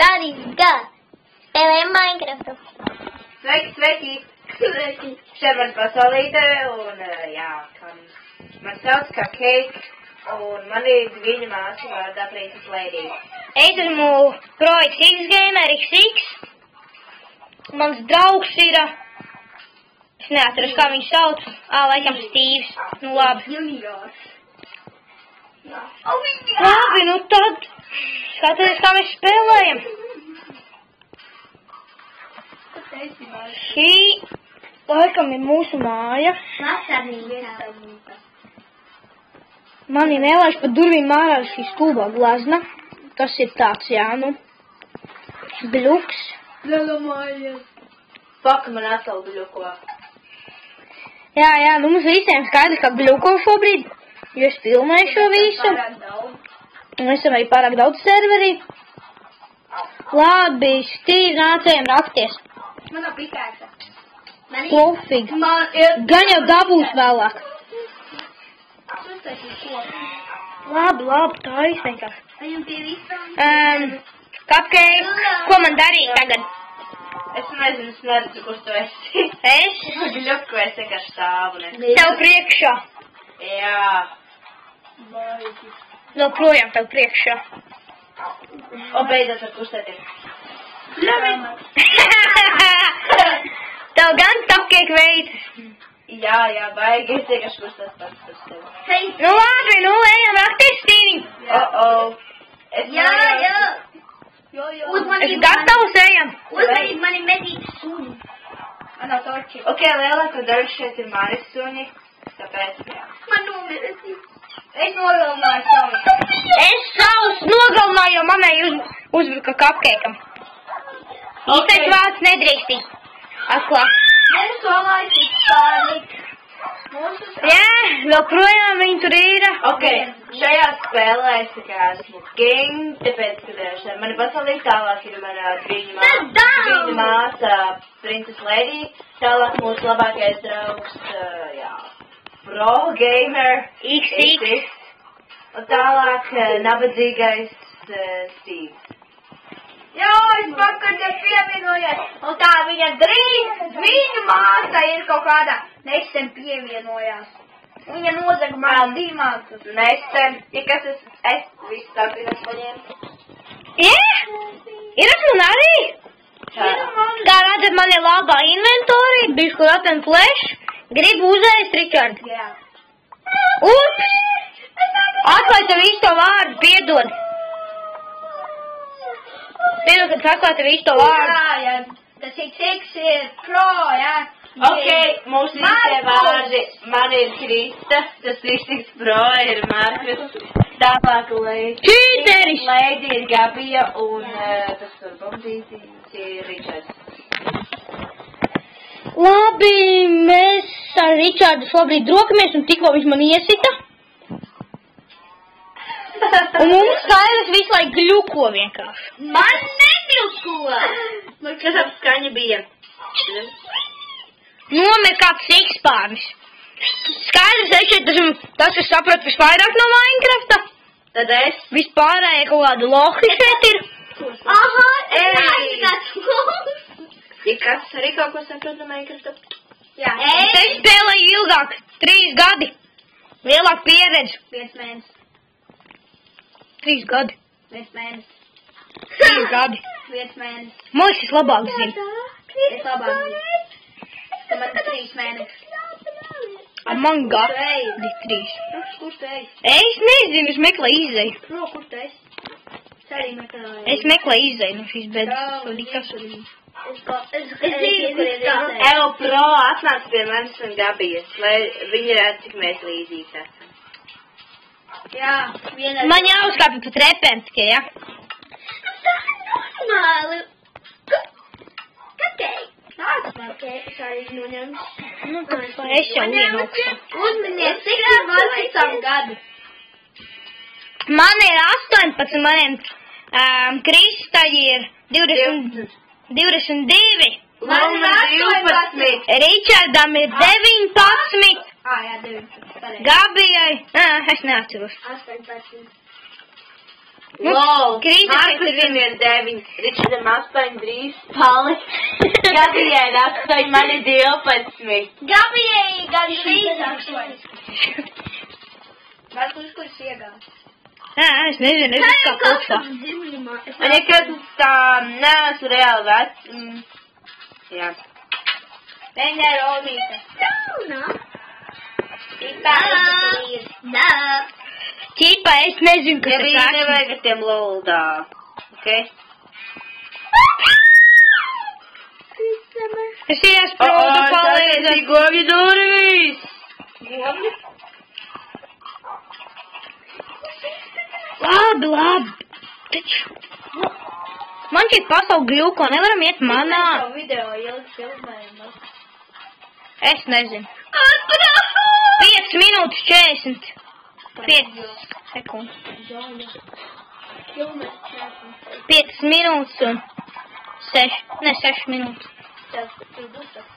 God. Spēlējam Minecraftu. Sveiki! Šeit man pasaulīte un, jā, man sauc kā Cake un man ir viņa māsa vārdā Princess Lady. Es esmu projekts X-Gamer XX. Mans draugs ir, es neatceros, kā viņš sauc, laikam Steves. Nu labi. Labi, nu tad skaties, kā mēs spēlējam. Šī laikam ir mūsu māja. Mani nelaiž pa durvīm ārā šī stulbā glazna. Tas ir tāds, jā, nu, bļuks. Paka man atkal bļuko. Jā, nu mums visiem skaidrs, ka bļuko šobrīd, jo es filmēju šo visu. Un esam arī pārāk daudz serverī. Labi, Steve, nācējam rakties. Man nav pikēta. Pofīgi. Gan jau dabūs vēlāk. Labi, tā ir vienkārši. Cupcake, ko man darīt tagad? Es nezinu, es neredzu, kur tu esi. Es? Bļuku, es vienkārši stāvu. Tev priekšā. Jā. No projām tev priekšā. O, beidzot var kustēties. Tev gan Cupcake veids. Jā, baigi, es vienkārši kustēt pats par sevi. Nu labi, ejam rakties, Steve. Jā. Es gatavs ejam. Uzmanīt mani medīt suni. Man nav torči. Ok, lielāko daļu šeit ir mani suņi, tāpēc, jā. Man nomirēsi. Es nogalināju savu. Es savus nogalināju, jo manai uzbruka Cupcake'am. Īstais vārds nedrīkstīt. Atklāt. Es solāju pārlikt. Jā, joprojām viņi tur ir. Ok, šajā spēlē es tā kā esmu king, tāpēc, ka mani pasaulīgi tālāk ir mana viņa māsa Princess Lady, tālāk mūsu labākais draugs, jā, Pro Gamer XX. Un tālāk nabadzīgais Steve. Jā, es pat, kad te pievienojies. Un tā viņa māsa ir kaut kādā nesen pievienojās. Viņa nozaga man dīmātus. Nesen, ja kas es visu tā gribu paņemt. Ir man arī. Kā redzat, man ir labā inventori, bišķi kur atven flash. Gribu uzēst, Richard. Jā. Ups! Atklāj tev visu to vārdu, piedod. Piedod, kad atklāj tev visu to vārdu. Jā, tas XX ir pro, jā. Ok, mūsu īstie vārdi, man ir Krista, tas XX Pro ir Markus, tālāk Čīteris! Lady ir Gabija un tas tur bombītis ir Richards. Labi, mēs ar Richardu šobrīd drokamies un tikko viņš man iesita. Un mums skaidrs visu laiku gļuko vienkārši. Man negļuko! Kas ap skaņa bija? Nomir kāds sikspārnis. Skaidrs, es tas, kas saprot visvairāk no Minecrafta. Tad es. Vispārējie kaut kādu lohi šeit ir. Aha, Ja kas arī kaut ko saprot no Minecrafta? Jā. Es spēlēju ilgāk, 3 gadi. Lielāk pieredze. 5 mēnesis. 3 gadi. 5 mēnesis. 3 gadi. 5 mēnesis. Mošis labāk zina. Es labāk zinu. Tad man 3 mēnesis. Ar man gadi 3. Kurš tu esi? Es nezinu, es meklēju izēju. Pro, kur tu esi? Es arī meklēju. Es meklēju izēju no šīs bedas. Es zinu, kur ir izēju. Evo Pro atnāc pie manis un Gabijas, lai viņi redz, cik mēs līdzīgi esam. Jā, vienai. Man jāuzkāpja pa trepēm tikai, ja? Normāli. Kāpēc? Nāc, es arī noņemšu. Nu, es jau vienu augstu. Uzminies, cik ir vecam gadu? Man ir 18, maniem Kristai ir 22. Man ir 12. Richardam ir 19. Jā, 19. Gabijai, es neatceros. 18. Lol, Krītis Markusam ir 9, Ričardam 8, drīz paliks. Gabijai 8, man ir 12. Gabijai gandrīz 8. Vai tu kur iegāji? Nē, es nezinu, es kā pusā. Man liekas, tā neesmu reāli vecs. Jā. Viņa ir Olmīte. Nā. Ķipa, es nezinu, kas Ja tas bija esmu. nevajag ar tiem loldā. Ok? Es iesprūdu palīdzi. Govju durvis! Govni? Labi. Taču. Man šeit pasauli gļuko, nevaram iet manā. Savu video ielikt filmējumu. Es nezinu. 5 minūtes 45 sekundes. 5 minūtes un 6 minūtes. Tas tu būs tas.